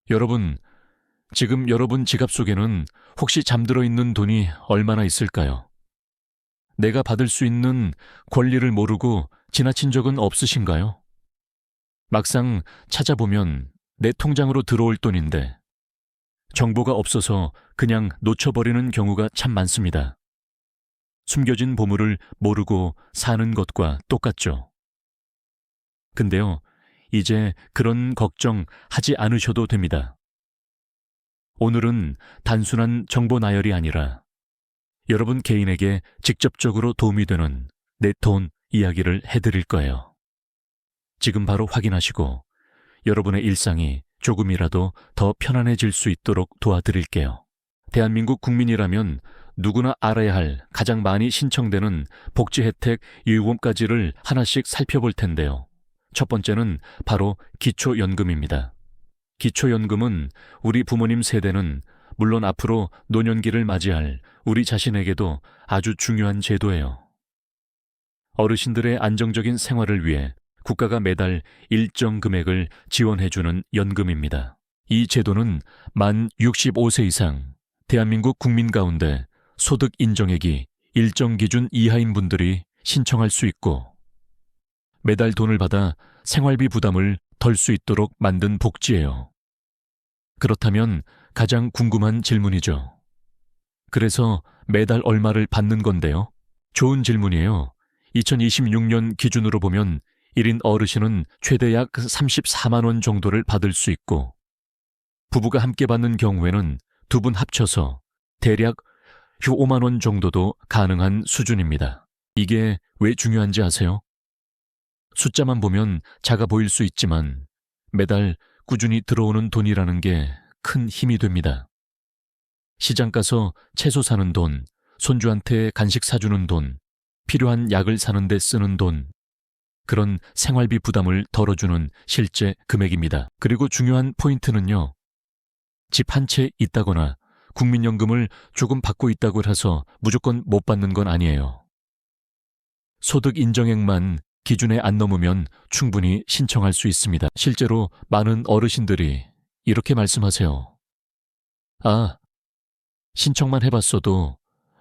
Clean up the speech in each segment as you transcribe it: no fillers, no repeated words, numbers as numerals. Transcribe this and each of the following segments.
여러분, 지금 여러분 지갑 속에는 혹시 잠들어 있는 돈이 얼마나 있을까요? 내가 받을 수 있는 권리를 모르고 지나친 적은 없으신가요? 막상 찾아보면 내 통장으로 들어올 돈인데 정보가 없어서 그냥 놓쳐버리는 경우가 참 많습니다. 숨겨진 보물을 모르고 사는 것과 똑같죠. 근데요, 이제 그런 걱정 하지 않으셔도 됩니다. 오늘은 단순한 정보 나열이 아니라 여러분 개인에게 직접적으로 도움이 되는 내 돈 이야기를 해드릴 거예요. 지금 바로 확인하시고 여러분의 일상이 조금이라도 더 편안해질 수 있도록 도와드릴게요. 대한민국 국민이라면 누구나 알아야 할 가장 많이 신청되는 복지 혜택 유효범까지를 하나씩 살펴볼 텐데요. 첫 번째는 바로 기초연금입니다. 기초연금은 우리 부모님 세대는 물론 앞으로 노년기를 맞이할 우리 자신에게도 아주 중요한 제도예요. 어르신들의 안정적인 생활을 위해 국가가 매달 일정 금액을 지원해주는 연금입니다. 이 제도는 만 65세 이상 대한민국 국민 가운데 소득 인정액이 일정 기준 이하인 분들이 신청할 수 있고 매달 돈을 받아 생활비 부담을 덜 수 있도록 만든 복지예요. 그렇다면 가장 궁금한 질문이죠. 그래서 매달 얼마를 받는 건데요? 좋은 질문이에요. 2026년 기준으로 보면 1인 어르신은 최대 약 34만 원 정도를 받을 수 있고 부부가 함께 받는 경우에는 두 분 합쳐서 대략 5만 원 정도도 가능한 수준입니다. 이게 왜 중요한지 아세요? 숫자만 보면 작아 보일 수 있지만 매달 꾸준히 들어오는 돈이라는 게 큰 힘이 됩니다. 시장 가서 채소 사는 돈, 손주한테 간식 사주는 돈, 필요한 약을 사는 데 쓰는 돈, 그런 생활비 부담을 덜어주는 실제 금액입니다. 그리고 중요한 포인트는요. 집 한 채 있다거나 국민연금을 조금 받고 있다고 해서 무조건 못 받는 건 아니에요. 소득 인정액만 기준에 안 넘으면 충분히 신청할 수 있습니다. 실제로 많은 어르신들이 이렇게 말씀하세요. 아, 신청만 해봤어도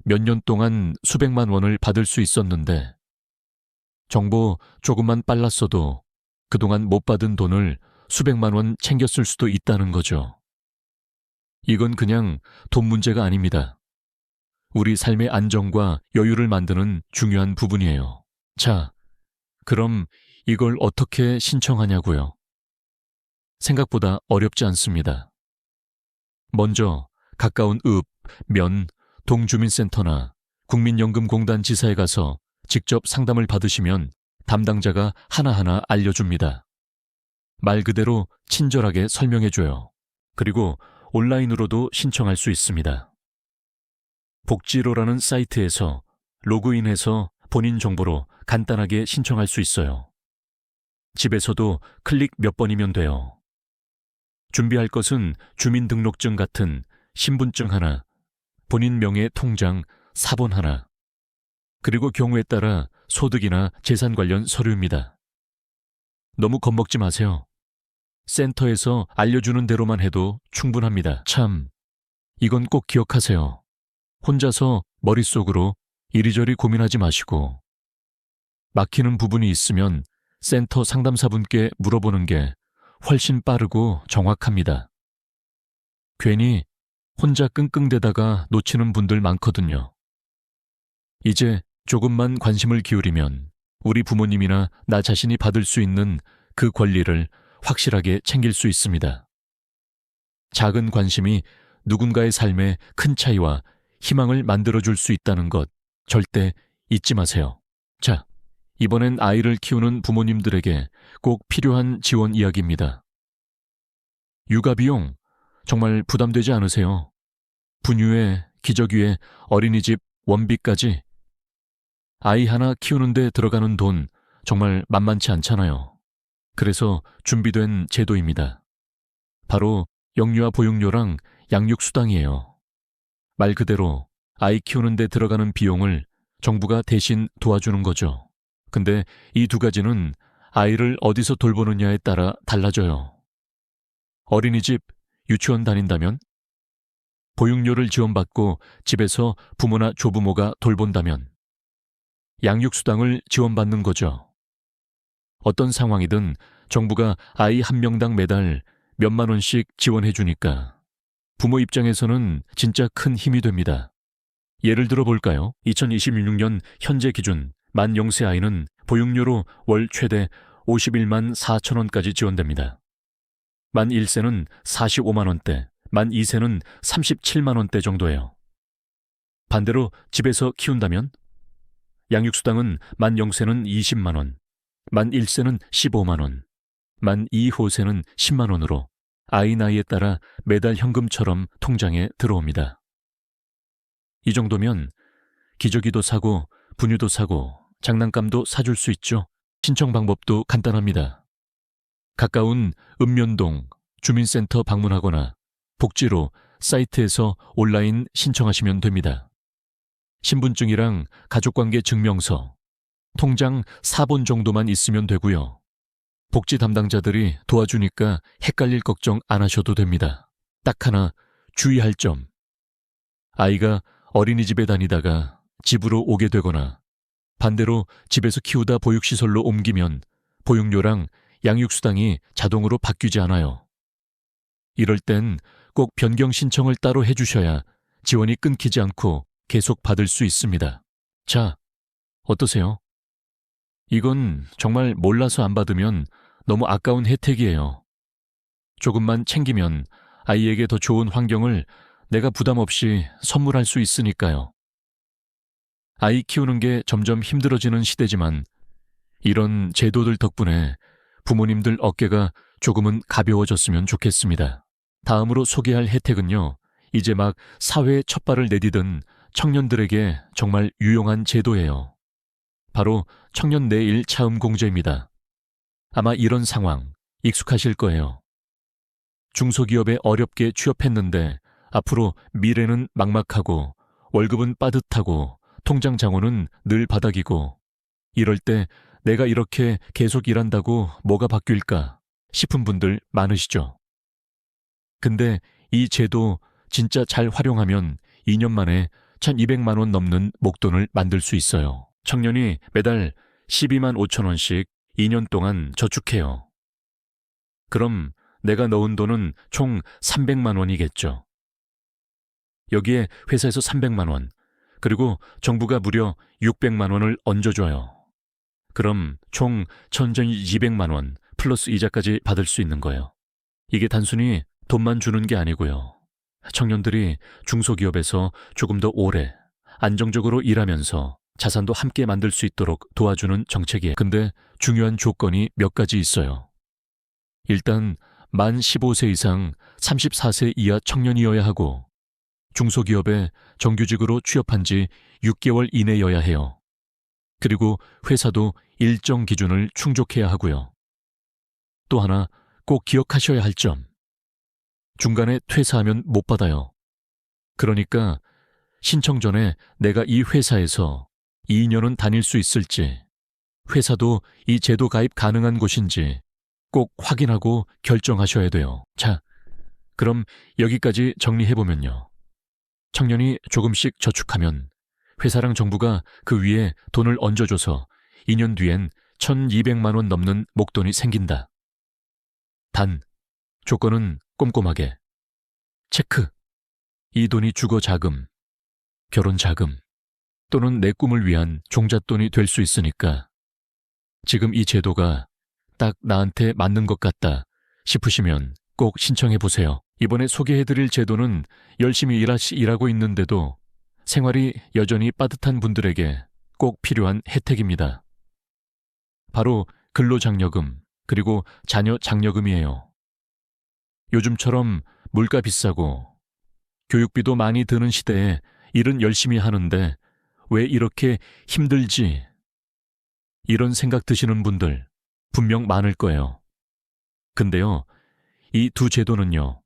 몇 년 동안 수백만 원을 받을 수 있었는데 정보 조금만 빨랐어도 그동안 못 받은 돈을 수백만 원 챙겼을 수도 있다는 거죠. 이건 그냥 돈 문제가 아닙니다. 우리 삶의 안정과 여유를 만드는 중요한 부분이에요. 자, 그럼 이걸 어떻게 신청하냐고요? 생각보다 어렵지 않습니다. 먼저 가까운 읍, 면, 동주민센터나 국민연금공단 지사에 가서 직접 상담을 받으시면 담당자가 하나하나 알려줍니다. 말 그대로 친절하게 설명해줘요. 그리고 온라인으로도 신청할 수 있습니다. 복지로라는 사이트에서 로그인해서 본인 정보로 간단하게 신청할 수 있어요. 집에서도 클릭 몇 번이면 돼요. 준비할 것은 주민등록증 같은 신분증 하나, 본인 명의 통장, 사본 하나, 그리고 경우에 따라 소득이나 재산 관련 서류입니다. 너무 겁먹지 마세요. 센터에서 알려주는 대로만 해도 충분합니다. 참, 이건 꼭 기억하세요. 혼자서 머릿속으로 이리저리 고민하지 마시고 막히는 부분이 있으면 센터 상담사분께 물어보는 게 훨씬 빠르고 정확합니다. 괜히 혼자 끙끙대다가 놓치는 분들 많거든요. 이제 조금만 관심을 기울이면 우리 부모님이나 나 자신이 받을 수 있는 그 권리를 확실하게 챙길 수 있습니다. 작은 관심이 누군가의 삶에 큰 차이와 희망을 만들어줄 수 있다는 것 절대 잊지 마세요. 자, 이번엔 아이를 키우는 부모님들에게 꼭 필요한 지원 이야기입니다. 육아 비용 정말 부담되지 않으세요? 분유에 기저귀에 어린이집 원비까지 아이 하나 키우는데 들어가는 돈 정말 만만치 않잖아요. 그래서 준비된 제도입니다. 바로 영유아 보육료랑 양육수당이에요. 말 그대로 아이 키우는데 들어가는 비용을 정부가 대신 도와주는 거죠. 근데 이 두 가지는 아이를 어디서 돌보느냐에 따라 달라져요. 어린이집, 유치원 다닌다면? 보육료를 지원받고 집에서 부모나 조부모가 돌본다면? 양육수당을 지원받는 거죠. 어떤 상황이든 정부가 아이 한 명당 매달 몇만 원씩 지원해 주니까 부모 입장에서는 진짜 큰 힘이 됩니다. 예를 들어 볼까요? 2026년 현재 기준 만 0세 아이는 보육료로 월 최대 51만 4천 원까지 지원됩니다. 만 1세는 45만 원대, 만 2세는 37만 원대 정도예요. 반대로 집에서 키운다면 양육수당은 만 0세는 20만 원, 만 1세는 15만 원, 만 2호세는 10만 원으로 아이 나이에 따라 매달 현금처럼 통장에 들어옵니다. 이 정도면 기저귀도 사고 분유도 사고 장난감도 사줄 수 있죠. 신청 방법도 간단합니다. 가까운 읍면동 주민센터 방문하거나 복지로 사이트에서 온라인 신청하시면 됩니다. 신분증이랑 가족관계 증명서, 통장 4본 정도만 있으면 되고요. 복지 담당자들이 도와주니까 헷갈릴 걱정 안 하셔도 됩니다. 딱 하나 주의할 점. 아이가 어린이집에 다니다가 집으로 오게 되거나 반대로 집에서 키우다 보육시설로 옮기면 보육료랑 양육수당이 자동으로 바뀌지 않아요. 이럴 땐 꼭 변경 신청을 따로 해주셔야 지원이 끊기지 않고 계속 받을 수 있습니다. 자, 어떠세요? 이건 정말 몰라서 안 받으면 너무 아까운 혜택이에요. 조금만 챙기면 아이에게 더 좋은 환경을 내가 부담 없이 선물할 수 있으니까요. 아이 키우는 게 점점 힘들어지는 시대지만 이런 제도들 덕분에 부모님들 어깨가 조금은 가벼워졌으면 좋겠습니다. 다음으로 소개할 혜택은요, 이제 막 사회에 첫 발을 내디딘 청년들에게 정말 유용한 제도예요. 바로 청년 내일 차음 공제입니다. 아마 이런 상황 익숙하실 거예요. 중소기업에 어렵게 취업했는데 앞으로 미래는 막막하고 월급은 빠듯하고 통장 잔고는 늘 바닥이고 이럴 때 내가 이렇게 계속 일한다고 뭐가 바뀔까 싶은 분들 많으시죠. 근데 이 제도 진짜 잘 활용하면 2년 만에 1,200만 원 넘는 목돈을 만들 수 있어요. 청년이 매달 12만 5천 원씩 2년 동안 저축해요. 그럼 내가 넣은 돈은 총 300만 원이겠죠. 여기에 회사에서 300만 원, 그리고 정부가 무려 600만 원을 얹어줘요. 그럼 총 1,200만 원 플러스 이자까지 받을 수 있는 거예요. 이게 단순히 돈만 주는 게 아니고요. 청년들이 중소기업에서 조금 더 오래 안정적으로 일하면서 자산도 함께 만들 수 있도록 도와주는 정책이에요. 근데 중요한 조건이 몇 가지 있어요. 일단 만 15세 이상 34세 이하 청년이어야 하고 중소기업에 정규직으로 취업한 지 6개월 이내여야 해요. 그리고 회사도 일정 기준을 충족해야 하고요. 또 하나 꼭 기억하셔야 할 점. 중간에 퇴사하면 못 받아요. 그러니까 신청 전에 내가 이 회사에서 2년은 다닐 수 있을지, 회사도 이 제도 가입 가능한 곳인지 꼭 확인하고 결정하셔야 돼요. 자, 그럼 여기까지 정리해보면요. 청년이 조금씩 저축하면 회사랑 정부가 그 위에 돈을 얹어줘서 2년 뒤엔 1,200만 원 넘는 목돈이 생긴다. 단, 조건은 꼼꼼하게. 체크. 이 돈이 주거 자금, 결혼 자금, 또는 내 꿈을 위한 종잣돈이 될 수 있으니까 지금 이 제도가 딱 나한테 맞는 것 같다 싶으시면 꼭 신청해 보세요. 이번에 소개해드릴 제도는 열심히 일하고 있는데도 생활이 여전히 빠듯한 분들에게 꼭 필요한 혜택입니다. 바로 근로장려금 그리고 자녀 장려금이에요. 요즘처럼 물가 비싸고 교육비도 많이 드는 시대에 일은 열심히 하는데 왜 이렇게 힘들지? 이런 생각 드시는 분들 분명 많을 거예요. 근데요, 이 두 제도는요,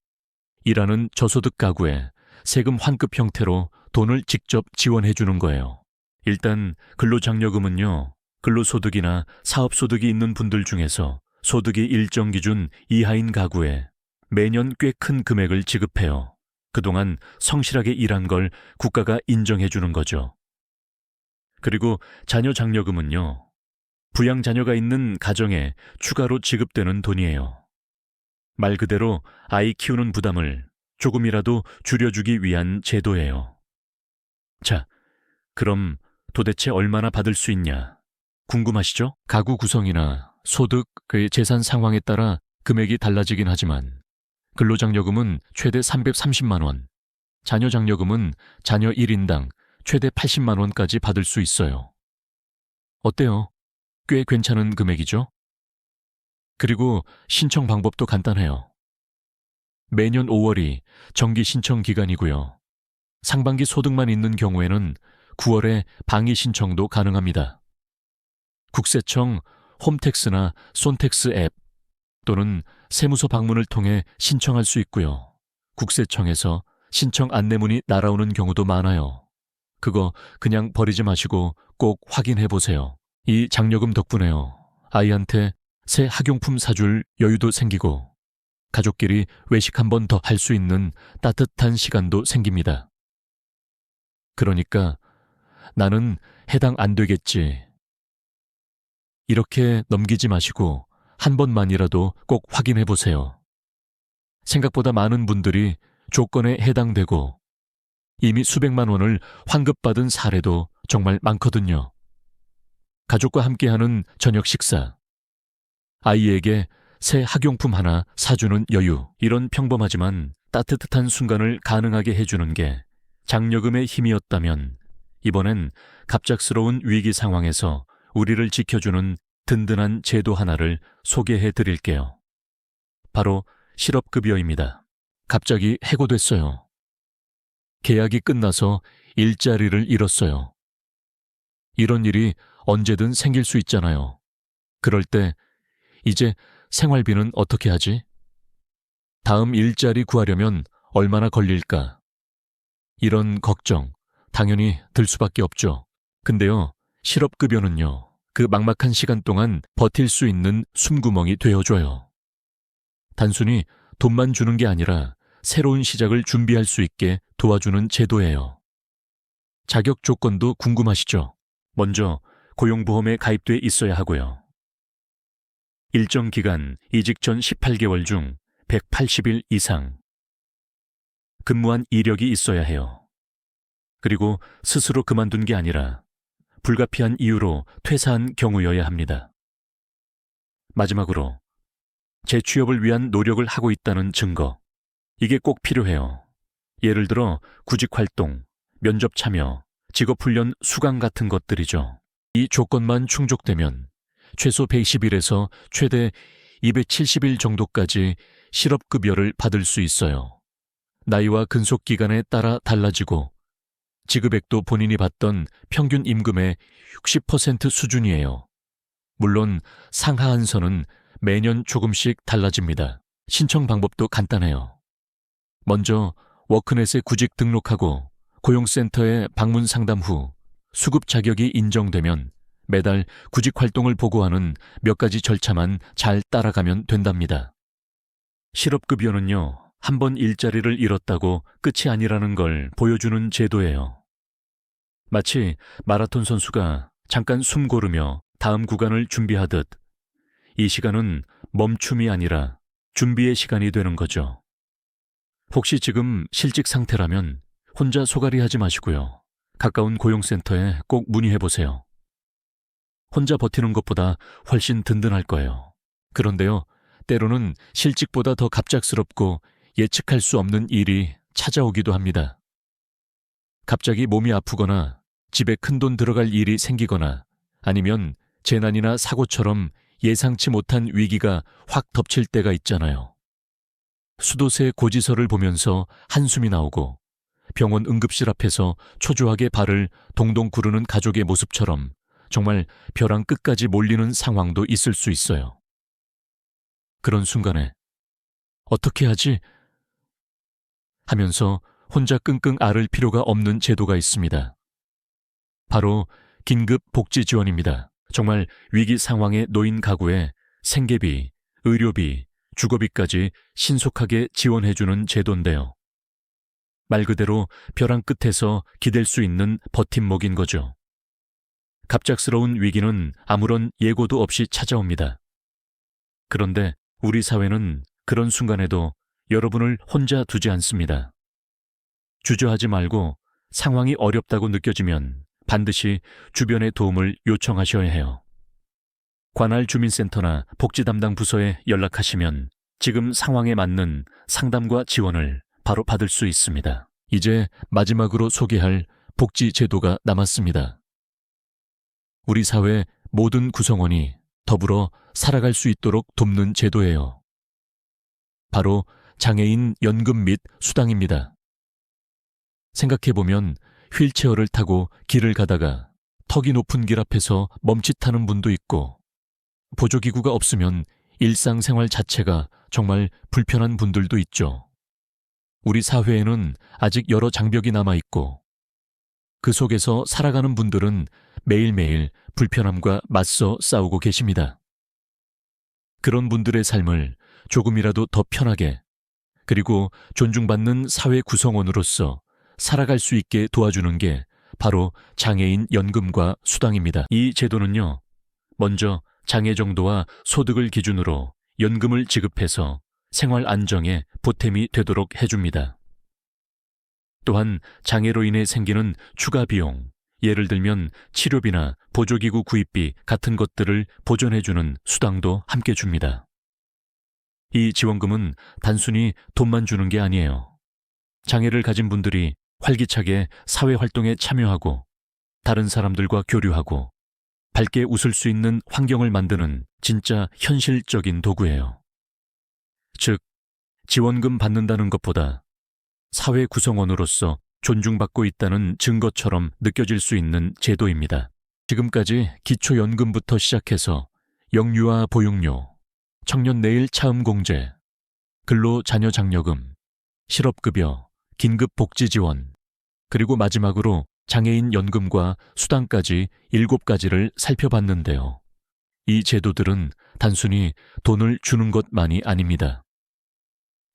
일하는 저소득 가구에 세금 환급 형태로 돈을 직접 지원해 주는 거예요. 일단 근로장려금은요, 근로소득이나 사업소득이 있는 분들 중에서 소득이 일정 기준 이하인 가구에 매년 꽤 큰 금액을 지급해요. 그동안 성실하게 일한 걸 국가가 인정해 주는 거죠. 그리고 자녀 장려금은요, 부양 자녀가 있는 가정에 추가로 지급되는 돈이에요. 말 그대로 아이 키우는 부담을 조금이라도 줄여주기 위한 제도예요. 자, 그럼 도대체 얼마나 받을 수 있냐? 궁금하시죠? 가구 구성이나 소득, 그의 재산 상황에 따라 금액이 달라지긴 하지만 근로장려금은 최대 330만 원, 자녀장려금은 자녀 1인당 최대 80만 원까지 받을 수 있어요. 어때요? 꽤 괜찮은 금액이죠? 그리고 신청 방법도 간단해요. 매년 5월이 정기 신청 기간이고요. 상반기 소득만 있는 경우에는 9월에 방의 신청도 가능합니다. 국세청 홈택스나 손택스 앱 또는 세무서 방문을 통해 신청할 수 있고요. 국세청에서 신청 안내문이 날아오는 경우도 많아요. 그거 그냥 버리지 마시고 꼭 확인해 보세요. 이 장려금 덕분에요. 아이한테 새 학용품 사줄 여유도 생기고 가족끼리 외식 한 번 더 할 수 있는 따뜻한 시간도 생깁니다. 그러니까 나는 해당 안 되겠지. 이렇게 넘기지 마시고 한 번만이라도 꼭 확인해 보세요. 생각보다 많은 분들이 조건에 해당되고 이미 수백만 원을 환급받은 사례도 정말 많거든요. 가족과 함께하는 저녁 식사, 아이에게 새 학용품 하나 사주는 여유, 이런 평범하지만 따뜻한 순간을 가능하게 해주는 게 장려금의 힘이었다면 이번엔 갑작스러운 위기 상황에서 우리를 지켜주는 든든한 제도 하나를 소개해 드릴게요. 바로 실업급여입니다. 갑자기 해고됐어요. 계약이 끝나서 일자리를 잃었어요. 이런 일이 언제든 생길 수 있잖아요. 그럴 때 이제 생활비는 어떻게 하지? 다음 일자리 구하려면 얼마나 걸릴까? 이런 걱정 당연히 들 수밖에 없죠. 근데요, 실업급여는요, 그 막막한 시간 동안 버틸 수 있는 숨구멍이 되어줘요. 단순히 돈만 주는 게 아니라 새로운 시작을 준비할 수 있게 도와주는 제도예요. 자격 조건도 궁금하시죠? 먼저 고용보험에 가입돼 있어야 하고요. 일정 기간 이직 전 18개월 중 180일 이상. 근무한 이력이 있어야 해요. 그리고 스스로 그만둔 게 아니라 불가피한 이유로 퇴사한 경우여야 합니다. 마지막으로 재취업을 위한 노력을 하고 있다는 증거. 이게 꼭 필요해요. 예를 들어 구직활동, 면접 참여, 직업훈련 수강 같은 것들이죠. 이 조건만 충족되면 최소 110일에서 최대 270일 정도까지 실업급여를 받을 수 있어요. 나이와 근속기간에 따라 달라지고 지급액도 본인이 받던 평균 임금의 60% 수준이에요. 물론 상하한 선은 매년 조금씩 달라집니다. 신청 방법도 간단해요. 먼저 워크넷에 구직 등록하고 고용센터에 방문 상담 후 수급 자격이 인정되면 매달 구직 활동을 보고하는 몇 가지 절차만 잘 따라가면 된답니다. 실업급여는요, 한 번 일자리를 잃었다고 끝이 아니라는 걸 보여주는 제도예요. 마치 마라톤 선수가 잠깐 숨 고르며 다음 구간을 준비하듯 이 시간은 멈춤이 아니라 준비의 시간이 되는 거죠. 혹시 지금 실직 상태라면 혼자 소갈이 하지 마시고요. 가까운 고용센터에 꼭 문의해 보세요. 혼자 버티는 것보다 훨씬 든든할 거예요. 그런데요, 때로는 실직보다 더 갑작스럽고 예측할 수 없는 일이 찾아오기도 합니다. 갑자기 몸이 아프거나 집에 큰돈 들어갈 일이 생기거나 아니면 재난이나 사고처럼 예상치 못한 위기가 확 덮칠 때가 있잖아요. 수도세 고지서를 보면서 한숨이 나오고 병원 응급실 앞에서 초조하게 발을 동동 구르는 가족의 모습처럼 정말 벼랑 끝까지 몰리는 상황도 있을 수 있어요. 그런 순간에 어떻게 하지? 하면서 혼자 끙끙 앓을 필요가 없는 제도가 있습니다. 바로 긴급 복지 지원입니다. 정말 위기 상황에 놓인 가구에 생계비, 의료비, 주거비까지 신속하게 지원해주는 제도인데요. 말 그대로 벼랑 끝에서 기댈 수 있는 버팀목인 거죠. 갑작스러운 위기는 아무런 예고도 없이 찾아옵니다. 그런데 우리 사회는 그런 순간에도 여러분을 혼자 두지 않습니다. 주저하지 말고 상황이 어렵다고 느껴지면 반드시 주변의 도움을 요청하셔야 해요. 관할 주민센터나 복지 담당 부서에 연락하시면 지금 상황에 맞는 상담과 지원을 바로 받을 수 있습니다. 이제 마지막으로 소개할 복지 제도가 남았습니다. 우리 사회 모든 구성원이 더불어 살아갈 수 있도록 돕는 제도예요. 바로 장애인 연금 및 수당입니다. 생각해보면 휠체어를 타고 길을 가다가 턱이 높은 길 앞에서 멈칫하는 분도 있고, 보조기구가 없으면 일상생활 자체가 정말 불편한 분들도 있죠. 우리 사회에는 아직 여러 장벽이 남아있고, 그 속에서 살아가는 분들은 매일매일 불편함과 맞서 싸우고 계십니다. 그런 분들의 삶을 조금이라도 더 편하게, 그리고 존중받는 사회 구성원으로서 살아갈 수 있게 도와주는 게 바로 장애인 연금과 수당입니다. 이 제도는요, 먼저 장애 정도와 소득을 기준으로 연금을 지급해서 생활 안정에 보탬이 되도록 해줍니다. 또한 장애로 인해 생기는 추가 비용, 예를 들면 치료비나 보조기구 구입비 같은 것들을 보전해주는 수당도 함께 줍니다. 이 지원금은 단순히 돈만 주는 게 아니에요. 장애를 가진 분들이 활기차게 사회활동에 참여하고 다른 사람들과 교류하고 밝게 웃을 수 있는 환경을 만드는 진짜 현실적인 도구예요. 즉, 지원금 받는다는 것보다 사회 구성원으로서 존중받고 있다는 증거처럼 느껴질 수 있는 제도입니다. 지금까지 기초연금부터 시작해서 영유아 보육료, 청년 내일 차음공제, 근로자녀장려금, 실업급여, 긴급복지지원, 그리고 마지막으로 장애인 연금과 수당까지 7가지를 살펴봤는데요. 이 제도들은 단순히 돈을 주는 것만이 아닙니다.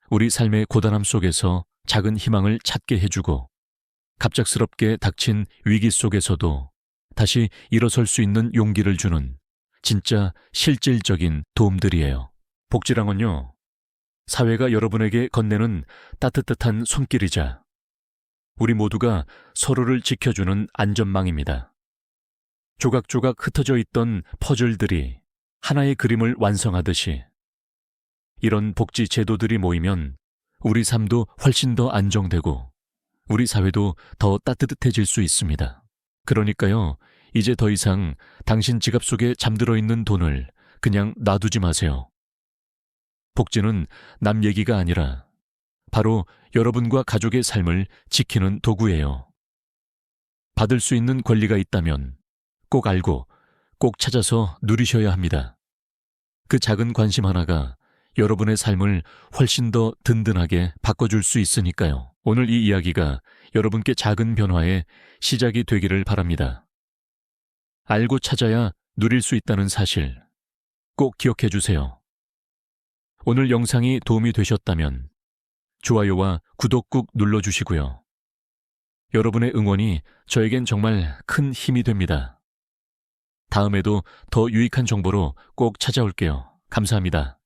우리 삶의 고단함 속에서 작은 희망을 찾게 해주고, 갑작스럽게 닥친 위기 속에서도 다시 일어설 수 있는 용기를 주는 진짜 실질적인 도움들이에요. 복지랑은요, 사회가 여러분에게 건네는 따뜻한 손길이자 우리 모두가 서로를 지켜주는 안전망입니다. 조각조각 흩어져 있던 퍼즐들이 하나의 그림을 완성하듯이 이런 복지 제도들이 모이면 우리 삶도 훨씬 더 안정되고 우리 사회도 더 따뜻해질 수 있습니다. 그러니까요, 이제 더 이상 당신 지갑 속에 잠들어 있는 돈을 그냥 놔두지 마세요. 복지는 남 얘기가 아니라 바로 여러분과 가족의 삶을 지키는 도구예요. 받을 수 있는 권리가 있다면 꼭 알고 꼭 찾아서 누리셔야 합니다. 그 작은 관심 하나가 여러분의 삶을 훨씬 더 든든하게 바꿔줄 수 있으니까요. 오늘 이 이야기가 여러분께 작은 변화의 시작이 되기를 바랍니다. 알고 찾아야 누릴 수 있다는 사실 꼭 기억해 주세요. 오늘 영상이 도움이 되셨다면 좋아요와 구독 꾹 눌러주시고요. 여러분의 응원이 저에겐 정말 큰 힘이 됩니다. 다음에도 더 유익한 정보로 꼭 찾아올게요. 감사합니다.